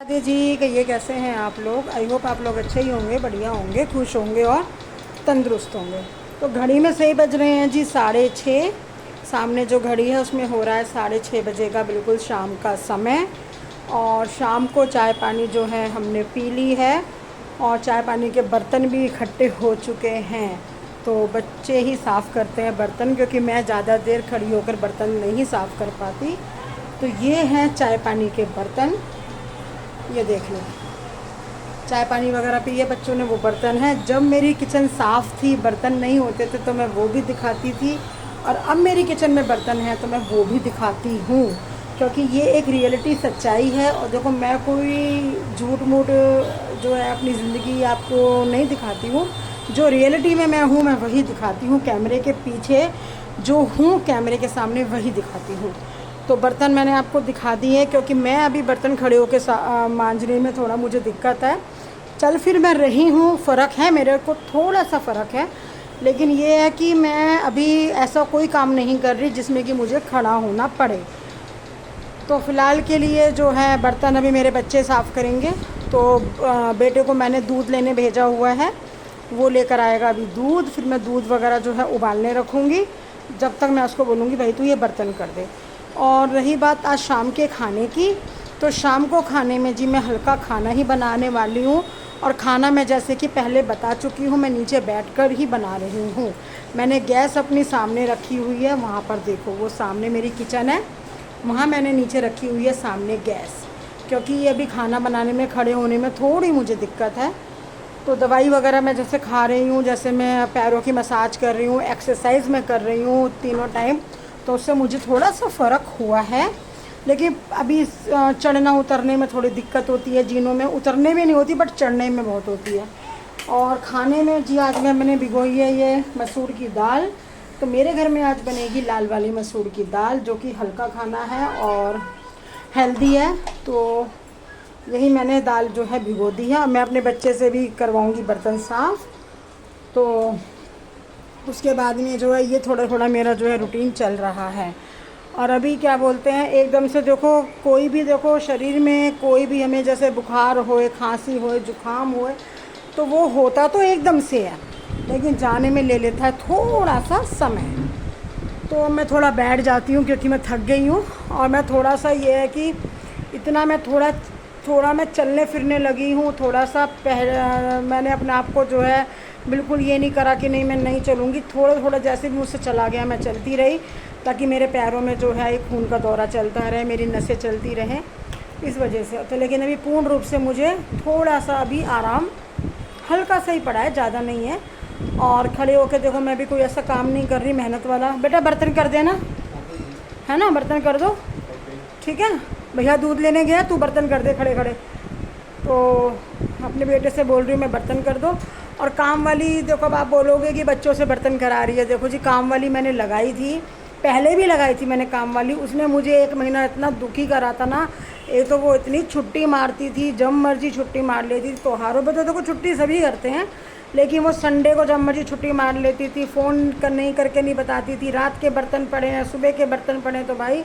राधे जी, कहिए कैसे हैं आप लोग। आई होप आप लोग अच्छे ही होंगे, बढ़िया होंगे, खुश होंगे और तंदुरुस्त होंगे। तो घड़ी में सही बज रहे हैं जी 6:30। सामने जो घड़ी है उसमें हो रहा है 6:30 बजे का बिल्कुल शाम का समय। और शाम को चाय पानी जो है हमने पी ली है और चाय पानी के बर्तन भी इकट्ठे हो चुके हैं। तो बच्चे ही साफ़ करते हैं बर्तन, क्योंकि मैं ज़्यादा देर खड़ी होकर बर्तन नहीं साफ़ कर पाती। तो ये हैं चाय पानी के बर्तन, ये देख लो। चाय पानी वगैरह पिए बच्चों ने, वो बर्तन है। जब मेरी किचन साफ़ थी, बर्तन नहीं होते थे, तो मैं वो भी दिखाती थी। और अब मेरी किचन में बर्तन है तो मैं वो भी दिखाती हूँ, क्योंकि ये एक रियलिटी सच्चाई है। और देखो, मैं कोई झूठ मूठ जो है अपनी ज़िंदगी आपको नहीं दिखाती हूँ। जो रियलिटी में मैं हूँ मैं वही दिखाती हूँ। कैमरे के पीछे जो हूँ, कैमरे के सामने वही दिखाती हूँ। तो बर्तन मैंने आपको दिखा दिए, क्योंकि मैं अभी बर्तन खड़े होकर मांजने में थोड़ा मुझे दिक्कत है। चल फिर मैं रही हूँ, फ़र्क है मेरे को, थोड़ा सा फ़र्क है। लेकिन ये है कि मैं अभी ऐसा कोई काम नहीं कर रही जिसमें कि मुझे खड़ा होना पड़े। तो फ़िलहाल के लिए जो है बर्तन अभी मेरे बच्चे साफ़ करेंगे। तो बेटे को मैंने दूध लेने भेजा हुआ है, वो लेकर आएगा अभी दूध। फिर मैं दूध वगैरह जो है उबालने रखूँगी, जब तक मैं उसको बोलूँगी भाई तू ये बर्तन कर दे। और रही बात आज शाम के खाने की, तो शाम को खाने में जी मैं हल्का खाना ही बनाने वाली हूँ। और खाना मैं जैसे कि पहले बता चुकी हूँ, मैं नीचे बैठकर ही बना रही हूँ। मैंने गैस अपनी सामने रखी हुई है, वहाँ पर देखो, वो सामने मेरी किचन है, वहाँ मैंने नीचे रखी हुई है सामने गैस। क्योंकि ये अभी खाना बनाने में, खड़े होने में थोड़ी मुझे दिक्कत है। तो दवाई वगैरह मैं जैसे खा रही हूँ, जैसे मैं पैरों की मसाज कर रही हूँ, एक्सरसाइज मैं कर रही हूँ तीनों टाइम, तो उससे मुझे थोड़ा सा फ़र्क हुआ है। लेकिन अभी चढ़ना उतरने में थोड़ी दिक्कत होती है, जीनों में उतरने में नहीं होती बट चढ़ने में बहुत होती है। और खाने में जी आज मैंने भिगोई है ये मसूर की दाल। तो मेरे घर में आज बनेगी लाल वाली मसूर की दाल, जो कि हल्का खाना है और हेल्दी है। तो यही मैंने दाल जो है भिगो दी है। और मैं अपने बच्चे से भी करवाऊंगी बर्तन साफ़। तो उसके बाद में जो है ये थोड़ा थोड़ा मेरा जो है रूटीन चल रहा है। और अभी क्या बोलते हैं, एकदम से देखो, कोई भी देखो शरीर में कोई भी हमें जैसे बुखार होए, खांसी होए, जुकाम होए, तो वो होता तो एकदम से है, लेकिन जाने में ले लेता है थोड़ा सा समय। तो मैं थोड़ा बैठ जाती हूँ क्योंकि मैं थक गई हूँ। और मैं थोड़ा सा ये है कि इतना मैं थोड़ा थोड़ा मैं चलने फिरने लगी हूँ। थोड़ा सा मैंने अपने आप को जो है बिल्कुल ये नहीं करा कि नहीं मैं नहीं चलूँगी। थोड़ा थोड़ा जैसे भी मुझसे चला गया मैं चलती रही, ताकि मेरे पैरों में जो है एक खून का दौरा चलता रहे, मेरी नसें चलती रहें, इस वजह से। तो लेकिन अभी पूर्ण रूप से मुझे थोड़ा सा अभी आराम हल्का सा ही पड़ा है, ज़्यादा नहीं है। और खड़े होकर देखो, मैं भी कोई ऐसा काम नहीं कर रही मेहनत वाला। बेटा बर्तन कर देना, है ना, बर्तन कर दो, ठीक है। भैया दूध लेने गया, तू बर्तन कर दे खड़े खड़े। तो अपने बेटे से बोल रही हूँ मैं बर्तन कर दो। और काम वाली देखो, अब आप बोलोगे कि बच्चों से बर्तन करा रही है। देखो जी, काम वाली मैंने लगाई थी, पहले भी लगाई थी मैंने काम वाली। उसने मुझे 1 महीना इतना दुखी करा था ना। एक तो वो इतनी छुट्टी मारती थी, जब मर्जी छुट्टी मार लेती थी। त्योहारों पर तो देखो छुट्टी सभी करते हैं, लेकिन वो संडे को जब मर्जी छुट्टी मार लेती थी। फ़ोन कर नहीं करके नहीं बताती थी, रात के बर्तन पड़े हैं, सुबह के बर्तन पड़े हैं, तो भाई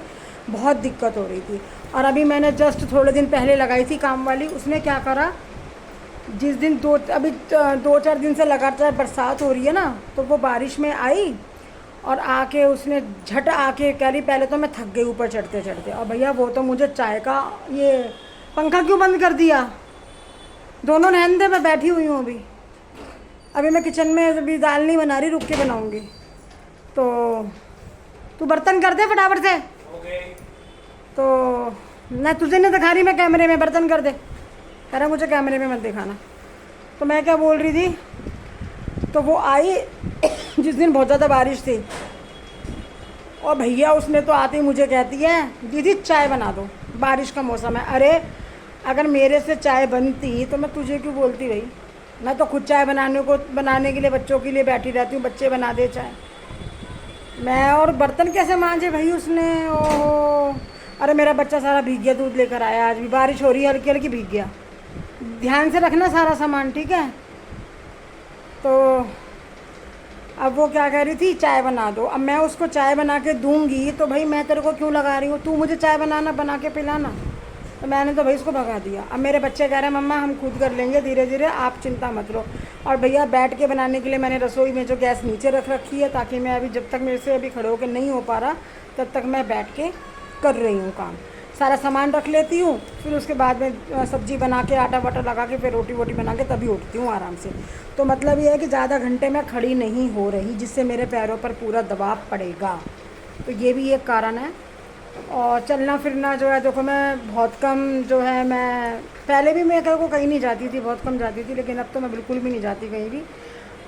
बहुत दिक्कत हो रही थी। और अभी मैंने जस्ट थोड़े दिन पहले लगाई थी काम वाली। उसने क्या करा, जिस दिन अभी 2-4 दिन से लगातार बरसात हो रही है ना, तो वो बारिश में आई और आके उसने झट आके कह रही, पहले तो मैं थक गई ऊपर चढ़ते चढ़ते, और भैया वो तो मुझे चाय का ये पंखा क्यों बंद कर दिया। दोनों नहन दे, मैं बैठी हुई हूँ अभी। अभी मैं किचन में अभी दाल नहीं बना रही, रुक के बनाऊँगी। तो तू बर्तन कर दे फटाफट से। तो मैं तुझे नहीं दिखा रही, मैं कैमरे में, बर्तन कर दे। कह रहा मुझे कैमरे में मत दिखाना। तो मैं क्या बोल रही थी, तो वो आई जिस दिन बहुत ज़्यादा बारिश थी, और भैया उसने तो आते ही मुझे कहती है, दीदी चाय बना दो, बारिश का मौसम है। अरे अगर मेरे से चाय बनती तो मैं तुझे क्यों बोलती भाई। मैं तो खुद चाय बनाने के लिए बच्चों के लिए बैठी रहती हूँ, बच्चे बना दे चाय। मैं और बर्तन कैसे मांजे भाई उसने, ओहो। अरे मेरा बच्चा सारा भीग गया, दूध लेकर आया, आज भी बारिश हो रही है, हल्की हल्की भीग गया। ध्यान से रखना सारा सामान, ठीक है। तो अब वो क्या कह रही थी, चाय बना दो। अब मैं उसको चाय बना के दूंगी तो भाई मैं तेरे को क्यों लगा रही हूँ, तू मुझे चाय बना के पिलाना। तो मैंने तो भाई इसको भगा दिया। अब मेरे बच्चे कह रहे हैं मम्मा हम खुद कर लेंगे धीरे धीरे, आप चिंता मत लो। और भैया बैठ के बनाने के लिए मैंने रसोई में जो गैस नीचे रख रखी है, ताकि मैं अभी जब तक मेरे से अभी खड़े होकर नहीं हो पा रहा तब तक मैं बैठ के कर रही हूँ काम। सारा सामान रख लेती हूँ, फिर उसके बाद में सब्ज़ी बना के आटा वाटा लगा के फिर रोटी वोटी बना के तभी उठती हूँ आराम से। तो मतलब ये है कि ज़्यादा घंटे मैं खड़ी नहीं हो रही, जिससे मेरे पैरों पर पूरा दबाव पड़ेगा। तो ये भी एक कारण है। और चलना फिरना जो है देखो, मैं बहुत कम जो है, मैं पहले भी मैं को कहीं नहीं जाती थी, बहुत कम जाती थी, लेकिन अब तो मैं बिल्कुल भी नहीं जाती कहीं भी।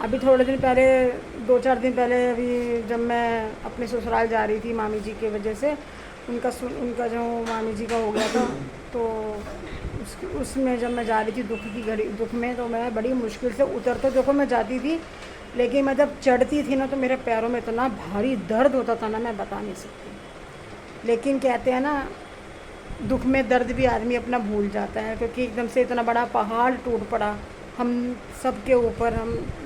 अभी थोड़े दिन पहले, 2-4 दिन पहले, अभी जब मैं अपने ससुराल जा रही थी मामी जी की वजह से, उनका जो मामी जी का हो गया था, तो उसमें जब मैं जा रही थी दुख में, तो मैं बड़ी मुश्किल से उतर तो देखो मैं जाती थी, लेकिन मैं जब चढ़ती थी ना तो मेरे पैरों में इतना भारी दर्द होता था ना, मैं बता नहीं सकती। लेकिन कहते हैं ना, दुख में दर्द भी आदमी अपना भूल जाता है, क्योंकि एकदम से इतना बड़ा पहाड़ टूट पड़ा हम सब के ऊपर,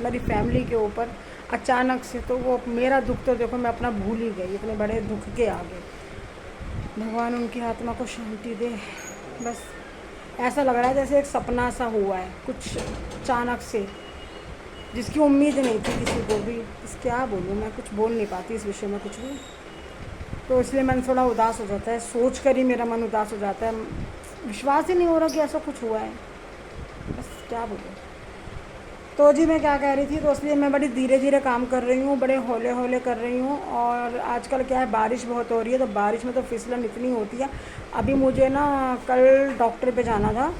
मेरी फैमिली के ऊपर अचानक से। तो वो मेरा दुख तो देखो मैं अपना भूल ही गई इतने बड़े दुख के आगे। भगवान उनकी आत्मा को शांति दे। बस ऐसा लग रहा है जैसे एक सपना सा हुआ है कुछ अचानक से, जिसकी उम्मीद नहीं थी किसी को भी। क्या बोलूँ, मैं कुछ बोल नहीं पाती इस विषय में कुछ भी। तो इसलिए मन थोड़ा उदास हो जाता है, सोच कर ही मेरा मन उदास हो जाता है। विश्वास ही नहीं हो रहा कि ऐसा कुछ हुआ है। बस क्या बोलूँ। तो जी मैं क्या कह रही थी, तो इसलिए मैं बड़ी धीरे धीरे काम कर रही हूँ, बड़े हौले हौले कर रही हूँ। और आजकल क्या है, बारिश बहुत हो रही है, तो बारिश में तो फिसलन इतनी होती है। अभी मुझे ना कल डॉक्टर पे जाना था,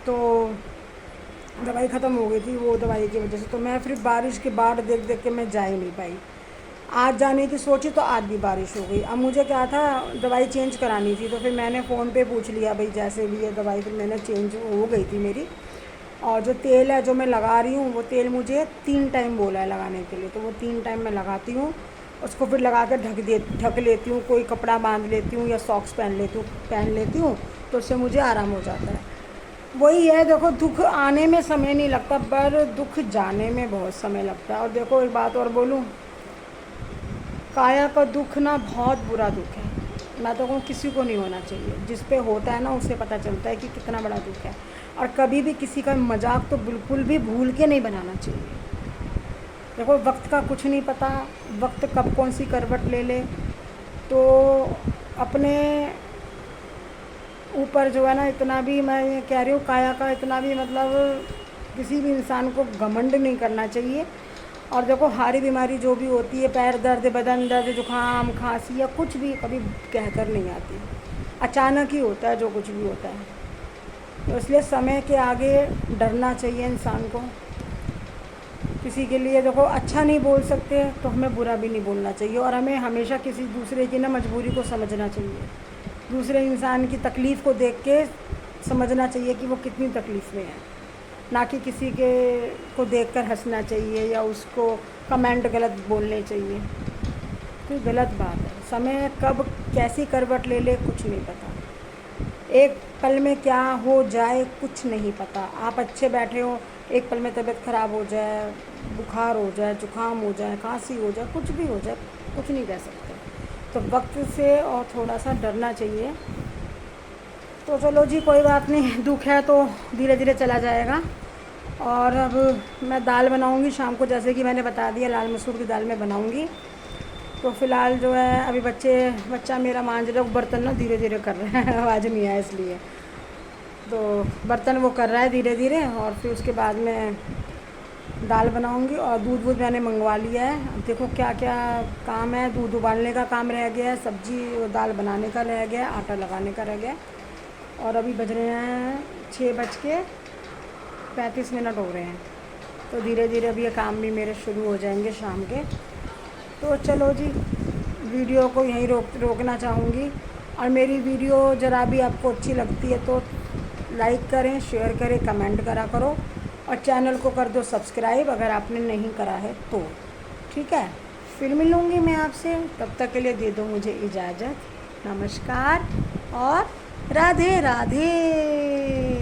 तो दवाई ख़त्म हो गई थी, वो दवाई की वजह से तो मैं फिर बारिश के बाद देख देख के मैं जा ही नहीं पाई। आज जाने की सोची तो आज भी बारिश हो गई। अब मुझे क्या था, दवाई चेंज करानी थी, तो फिर मैंने फ़ोन पे पूछ लिया भाई जैसे भी ये दवाई, फिर मैंने चेंज हो गई थी मेरी। और जो तेल है जो मैं लगा रही हूँ, वो तेल मुझे 3 टाइम बोला है लगाने के लिए, तो वो 3 टाइम मैं लगाती हूँ। उसको फिर लगा कर ढक लेती हूँ, कोई कपड़ा बांध लेती हूँ या सॉक्स पहन लेती हूँ, तो उससे मुझे आराम हो जाता है। वही है देखो, दुख आने में समय नहीं लगता, पर दुख जाने में बहुत समय लगता है। और देखो एक बात और बोलूँ, काया का दुख ना बहुत बुरा दुख है। मैं तो कहूँ किसी को नहीं होना चाहिए, जिस पे होता है ना उसे पता चलता है कि कितना बड़ा दुख है। और कभी भी किसी का मजाक तो बिल्कुल भी भूल के नहीं बनाना चाहिए। देखो वक्त का कुछ नहीं पता, वक्त कब कौन सी करवट ले ले। तो अपने ऊपर जो है ना, इतना भी मैं ये कह रही हूँ, काया का इतना भी मतलब किसी भी इंसान को घमंड नहीं करना चाहिए। और देखो हारी बीमारी जो भी होती है, पैर दर्द, बदन दर्द, जुकाम, खांसी या कुछ भी, कभी कहकर नहीं आती, अचानक ही होता है जो कुछ भी होता है। तो इसलिए समय के आगे डरना चाहिए इंसान को। किसी के लिए देखो अच्छा नहीं बोल सकते, तो हमें बुरा भी नहीं बोलना चाहिए। और हमें हमेशा किसी दूसरे की ना मजबूरी को समझना चाहिए, दूसरे इंसान की तकलीफ़ को देख के समझना चाहिए कि वो कितनी तकलीफ़ में है, ना कि किसी के को देखकर हंसना चाहिए या उसको कमेंट गलत बोलने चाहिए। तो गलत बात है। समय कब कैसी करवट ले ले कुछ नहीं पता, एक पल में क्या हो जाए कुछ नहीं पता। आप अच्छे बैठे हो, एक पल में तबीयत ख़राब हो जाए, बुखार हो जाए, जुकाम हो जाए, खांसी हो जाए, कुछ भी हो जाए, कुछ नहीं कह सकते। तो वक्त से और थोड़ा सा डरना चाहिए। तो चलो जी कोई बात नहीं, दुख है तो धीरे धीरे चला जाएगा। और अब मैं दाल बनाऊंगी शाम को, जैसे कि मैंने बता दिया, लाल मसूर की दाल मैं बनाऊंगी। तो फ़िलहाल जो है अभी बच्चा मेरा मांझ रहा है, बर्तन ना धीरे धीरे कर रहा है आवाज़ नहीं आया इसलिए। तो बर्तन वो कर रहा है धीरे धीरे, और फिर उसके बाद में दाल बनाऊंगी। और दूध मैंने मंगवा लिया है। अब देखो क्या क्या काम है, दूध उबालने का काम रह गया है, सब्ज़ी दाल बनाने का रह गया है, आटा लगाने का रह गया है। और अभी बज रहे हैं 6:35 हो रहे हैं। तो धीरे धीरे अभी ये काम भी मेरे शुरू हो जाएंगे शाम के। तो चलो जी, वीडियो को यहीं रोकना चाहूँगी। और मेरी वीडियो ज़रा भी आपको अच्छी लगती है तो लाइक करें, शेयर करें, कमेंट करा करो। और चैनल को कर दो सब्सक्राइब अगर आपने नहीं करा है तो। ठीक है, फिर मिलूँगी मैं आपसे, तब तक के लिए दे दो मुझे इजाज़त। नमस्कार और राधे राधे।